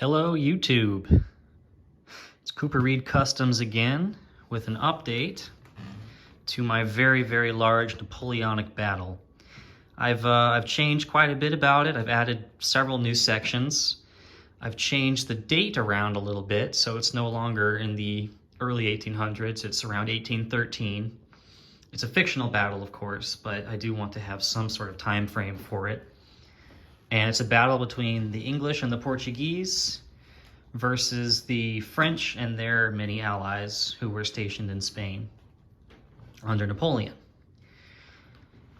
Hello YouTube, it's Cooper Reed Customs again with an update to my very large Napoleonic battle. I've changed quite a bit about it. I've added several new sections. I've changed the date around a little bit, so it's no longer in the early 1800s, it's around 1813. It's a fictional battle, of course, but I do want to have some sort of time frame for it. And it's a battle between the English and the Portuguese versus the French and their many allies who were stationed in Spain under Napoleon.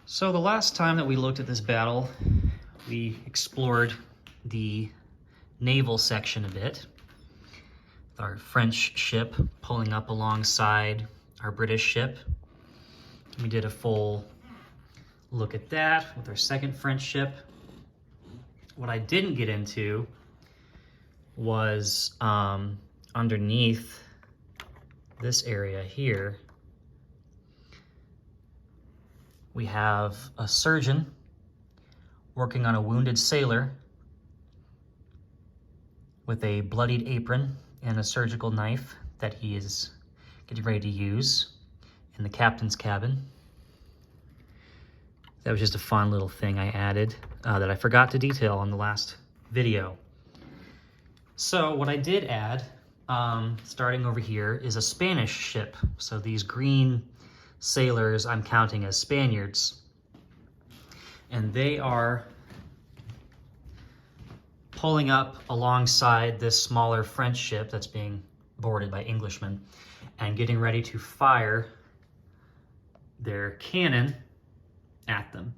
So the last time that we looked at this battle, we explored the naval section a bit, with our French ship pulling up alongside our British ship. We did a full look at that with our second French ship. What I didn't get into was underneath this area here, we have a surgeon working on a wounded sailor with a bloodied apron and a surgical knife that he is getting ready to use in the captain's cabin. That was just a fun little thing I added that I forgot to detail in the last video. So what I did add, starting over here, is a Spanish ship. So these green sailors I'm counting as Spaniards. And they are pulling up alongside this smaller French ship that's being boarded by Englishmen and getting ready to fire their cannon at them.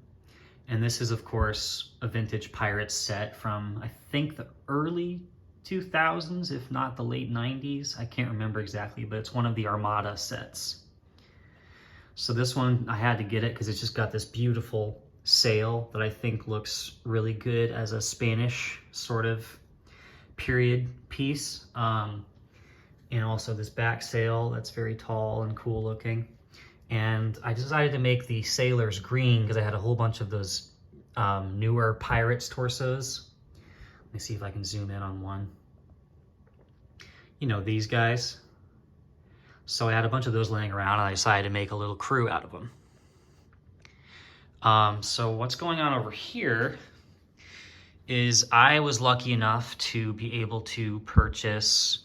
And this is, of course, a vintage pirate set from, I think, the early 2000s, if not the late 90s. I can't remember exactly, but it's one of the Armada sets. So this one, I had to get it because it's just got this beautiful sail that I think looks really good as a Spanish sort of period piece. And also this back sail that's very tall and cool looking. And I decided to make the sailors green because I had a whole bunch of those newer pirates torsos. Let me see if I can zoom in on one. You know, these guys. So I had a bunch of those laying around and I decided to make a little crew out of them. So what's going on over here is I was lucky enough to be able to purchase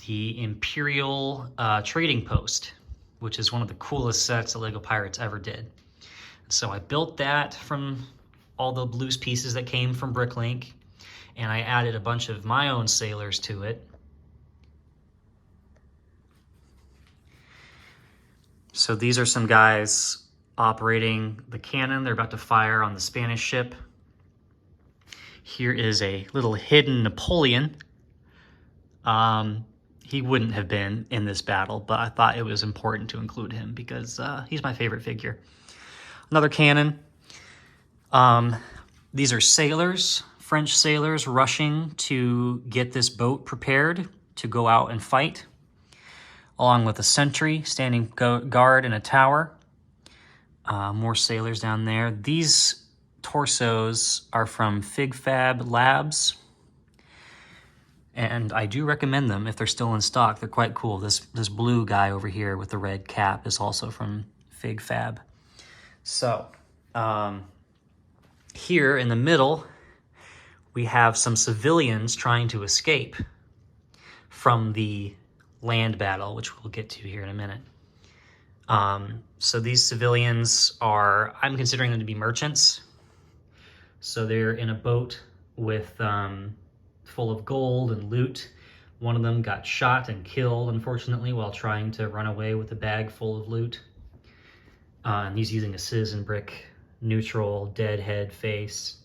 the Imperial Trading Post, which is one of the coolest sets that LEGO Pirates ever did. So I built that from all the loose pieces that came from Bricklink, and I added a bunch of my own sailors to it. So these are some guys operating the cannon. They're about to fire on the Spanish ship. Here is a little hidden Napoleon. He wouldn't have been in this battle, but I thought it was important to include him because he's my favorite figure. Another cannon. These are sailors, French sailors rushing to get this boat prepared to go out and fight, along with a sentry standing guard in a tower. More sailors down there. These torsos are from Fig Fab Labs, and I do recommend them if they're still in stock. They're quite cool. This blue guy over here with the red cap is also from Fig Fab. So here in the middle, we have some civilians trying to escape from the land battle, which we'll get to here in a minute. So these civilians are, I'm considering them to be merchants. So they're in a boat with full of gold and loot. One of them got shot and killed, unfortunately, while trying to run away with a bag full of loot. And he's using a citizen brick neutral dead head face.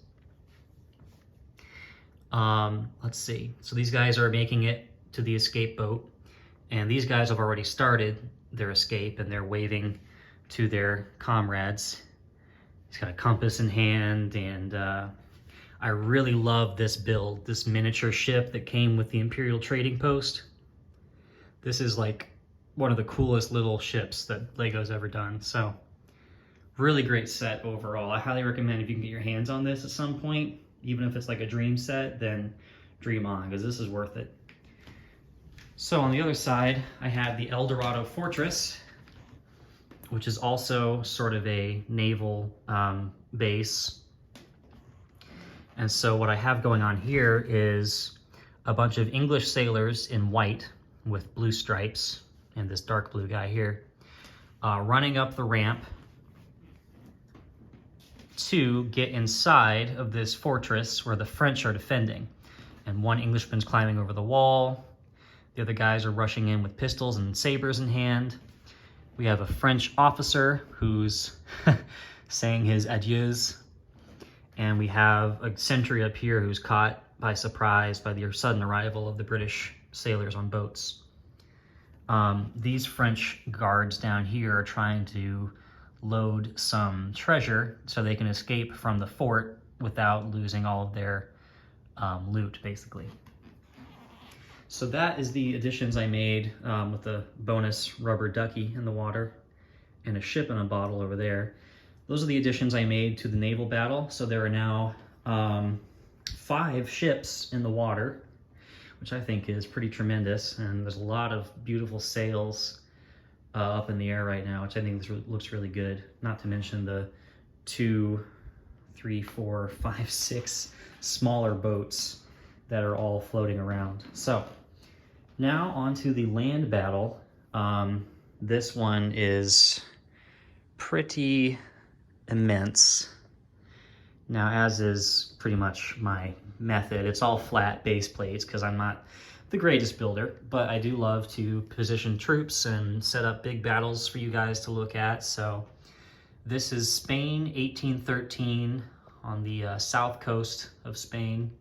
Let's see. So these guys are making it to the escape boat, and these guys have already started their escape, and they're waving to their comrades. He's got a compass in hand, and I really love this build, this miniature ship that came with the Imperial Trading Post. This is like one of the coolest little ships that LEGO's ever done. So really great set overall. I highly recommend if you can get your hands on this at some point, even if it's like a dream set, then dream on, because this is worth it. So on the other side, I have the El Dorado Fortress, which is also sort of a naval base. And so what I have going on here is a bunch of English sailors in white with blue stripes, and this dark blue guy here, running up the ramp to get inside of this fortress where the French are defending. And one Englishman's climbing over the wall. The other guys are rushing in with pistols and sabers in hand. We have a French officer who's saying his adieus. And we have a sentry up here who's caught by surprise by the sudden arrival of the British sailors on boats. These French guards down here are trying to load some treasure so they can escape from the fort without losing all of their loot, basically. So that is the additions I made with the bonus rubber ducky in the water and a ship in a bottle over there. Those are the additions I made to the naval battle. So there are now 5 ships in the water, which I think is pretty tremendous. And there's a lot of beautiful sails up in the air right now, which I think looks really good. Not to mention the 2, 3, 4, 5, 6 smaller boats that are all floating around. So now onto the land battle. This one is pretty immense. Now, as is pretty much my method, it's all flat base plates because I'm not the greatest builder, but I do love to position troops and set up big battles for you guys to look at. So this is Spain, 1813, on the south coast of Spain.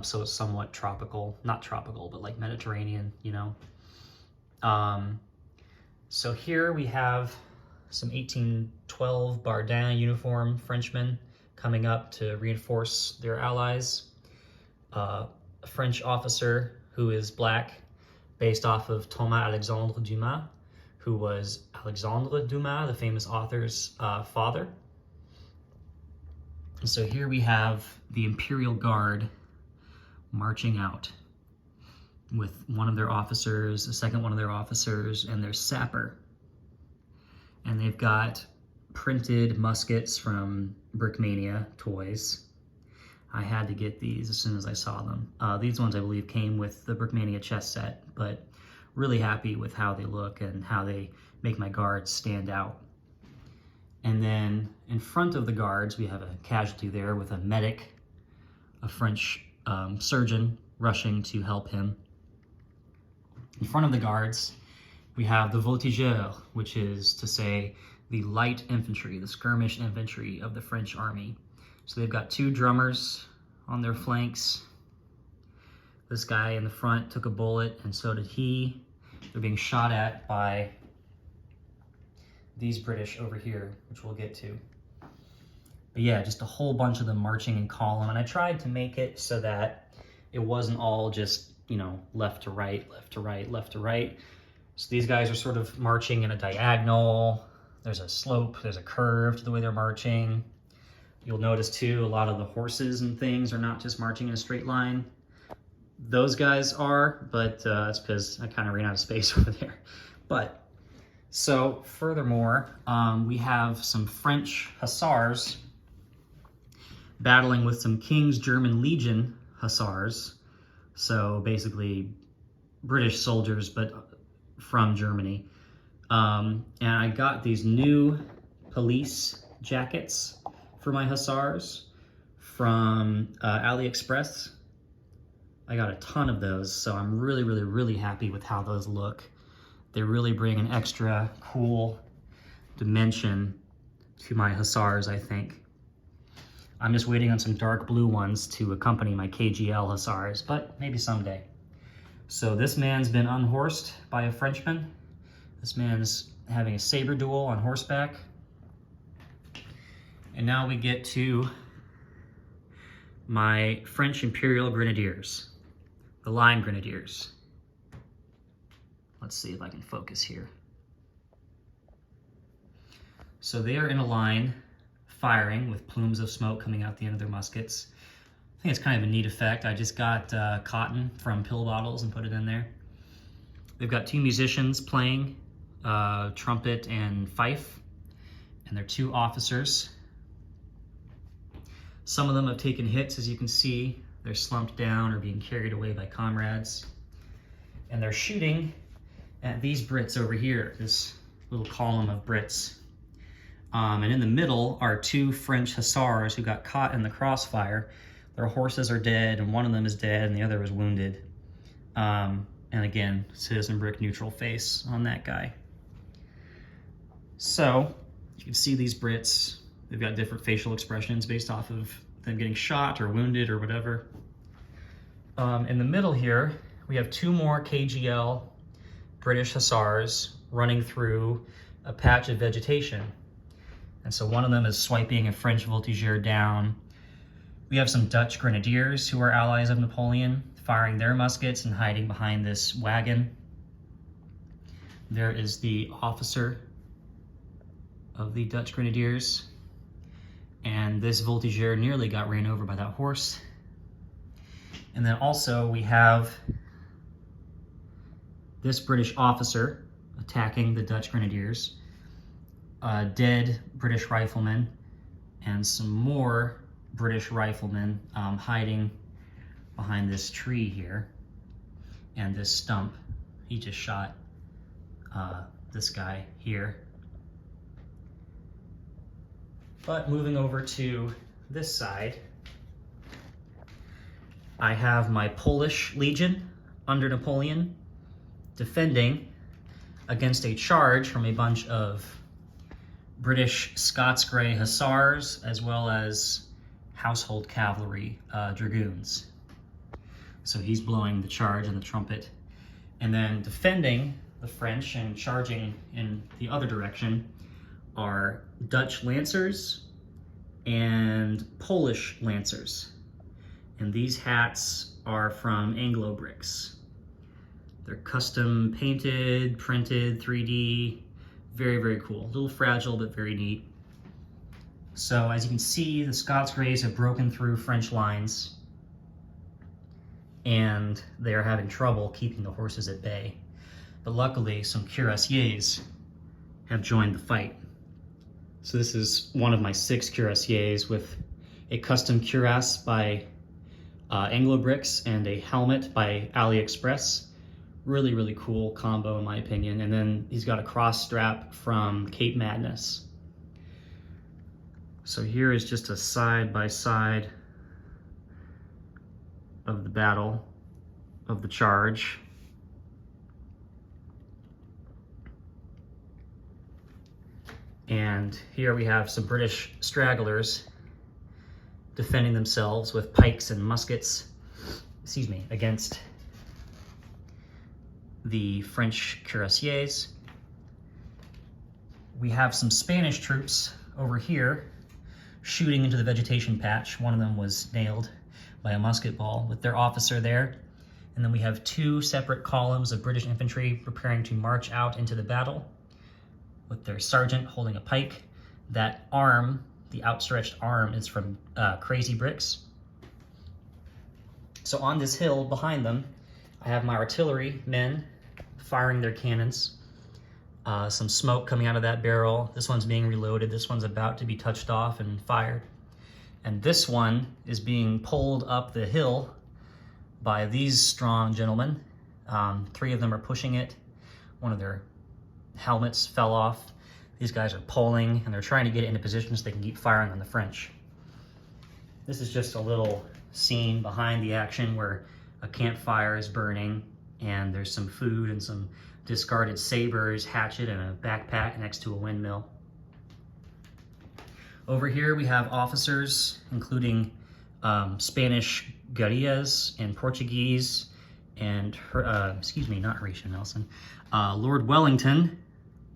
So it's somewhat tropical, not tropical, but like Mediterranean, you know. So here we have some 1812 Bardin uniform Frenchmen coming up to reinforce their allies. A French officer who is black, based off of Thomas Alexandre Dumas, who was Alexandre Dumas, the famous author's father. So here we have the Imperial Guard marching out with one of their officers, the second one of their officers, and their sapper. And they've got printed muskets from Brickmania Toys. I had to get these as soon as I saw them. These ones I believe came with the Brickmania chess set, but really happy with how they look and how they make my guards stand out. And then in front of the guards, we have a casualty there with a medic, a French surgeon rushing to help him. In front of the guards, we have the voltigeurs, which is to say the light infantry, the skirmish infantry of the French army. So they've got 2 drummers on their flanks. This guy in the front took a bullet, and so did he. They're being shot at by these British over here, which we'll get to. But yeah, just a whole bunch of them marching in column. And I tried to make it so that it wasn't all just, you know, left to right, left to right, left to right. So these guys are sort of marching in a diagonal. There's a slope, there's a curve to the way they're marching. You'll notice too, a lot of the horses and things are not just marching in a straight line. Those guys are, but that's because I kind of ran out of space over there. But, so furthermore, we have some French hussars battling with some King's German Legion hussars. So basically British soldiers, but from Germany. And I got these new police jackets for my hussars from AliExpress. I got a ton of those, so I'm really, really, really happy with how those look. They really bring an extra cool dimension to my hussars, I think. I'm just waiting on some dark blue ones to accompany my KGL hussars, but maybe someday. So this man's been unhorsed by a Frenchman. This man's having a saber duel on horseback. And now we get to my French Imperial Grenadiers, the Line Grenadiers. Let's see if I can focus here. So they are in a line, firing with plumes of smoke coming out the end of their muskets. I think it's kind of a neat effect. I just got cotton from pill bottles and put it in there. They've got two musicians playing, trumpet and fife, and they're two officers. Some of them have taken hits, as you can see. They're slumped down or being carried away by comrades. And they're shooting at these Brits over here, this little column of Brits. And in the middle are two French hussars who got caught in the crossfire. Their horses are dead, and one of them is dead, and the other is wounded. And again, Citizen Brick neutral face on that guy. So, you can see these Brits. They've got different facial expressions based off of them getting shot or wounded or whatever. In the middle here, we have two more KGL British hussars running through a patch of vegetation. And so one of them is swiping a French voltigeur down. We have some Dutch grenadiers who are allies of Napoleon, firing their muskets and hiding behind this wagon. There is the officer of the Dutch grenadiers. And this voltigeur nearly got ran over by that horse. And then also we have this British officer attacking the Dutch grenadiers, a dead British rifleman, and some more British riflemen hiding behind this tree here and this stump. He just shot this guy here. But moving over to this side, I have my Polish Legion under Napoleon defending against a charge from a bunch of British Scots Grey Hussars as well as Household Cavalry Dragoons. So he's blowing the charge and the trumpet. And then defending the French and charging in the other direction are Dutch Lancers and Polish Lancers. And these hats are from Anglo Bricks. They're custom painted, printed, 3D, very, very cool. A little fragile, but very neat. So as you can see, the Scots Greys have broken through French lines and they are having trouble keeping the horses at bay. But luckily, some cuirassiers have joined the fight. So this is one of my 6 cuirassiers with a custom cuirass by Anglo Bricks and a helmet by AliExpress. Really, really cool combo in my opinion. And then he's got a cross strap from Cape Madness. So here is just a side-by-side of the battle, of the charge. And here we have some British stragglers defending themselves with pikes and muskets, against the French cuirassiers. We have some Spanish troops over here shooting into the vegetation patch. One of them was nailed by a musket ball with their officer there. And then we have 2 separate columns of British infantry preparing to march out into the battle with their sergeant holding a pike. That arm, the outstretched arm, is from Crazy Bricks. So on this hill behind them, I have my artillery men firing their cannons. Some smoke coming out of that barrel. This one's being reloaded. This one's about to be touched off and fired. And this one is being pulled up the hill by these strong gentlemen. 3 of them are pushing it. One of their helmets fell off. These guys are pulling and they're trying to get it into position so they can keep firing on the French. This is just a little scene behind the action where a campfire is burning and there's some food and some discarded sabers, hatchet, and a backpack next to a windmill. Over here we have officers, including Spanish guerrillas and Portuguese and, not Horatio Nelson, Lord Wellington,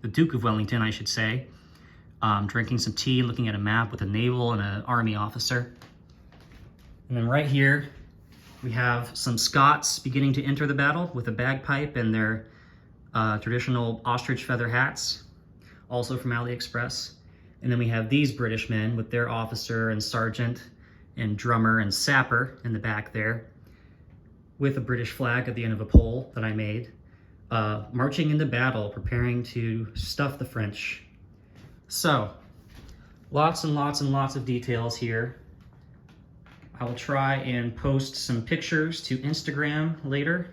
the Duke of Wellington, I should say, drinking some tea, looking at a map with a naval and an army officer. And then right here, we have some Scots beginning to enter the battle with a bagpipe and their traditional ostrich feather hats, also from AliExpress. And then we have these British men with their officer and sergeant and drummer and sapper in the back there, with a British flag at the end of a pole that I made, marching into battle, preparing to stuff the French. So, lots and lots and lots of details here. I will try and post some pictures to Instagram later.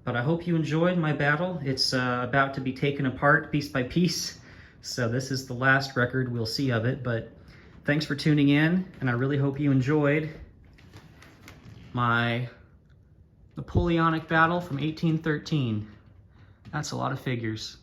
But I hope you enjoyed my battle. It's about to be taken apart piece by piece. So this is the last record we'll see of it. But thanks for tuning in, and I really hope you enjoyed my Napoleonic battle from 1813. That's a lot of figures.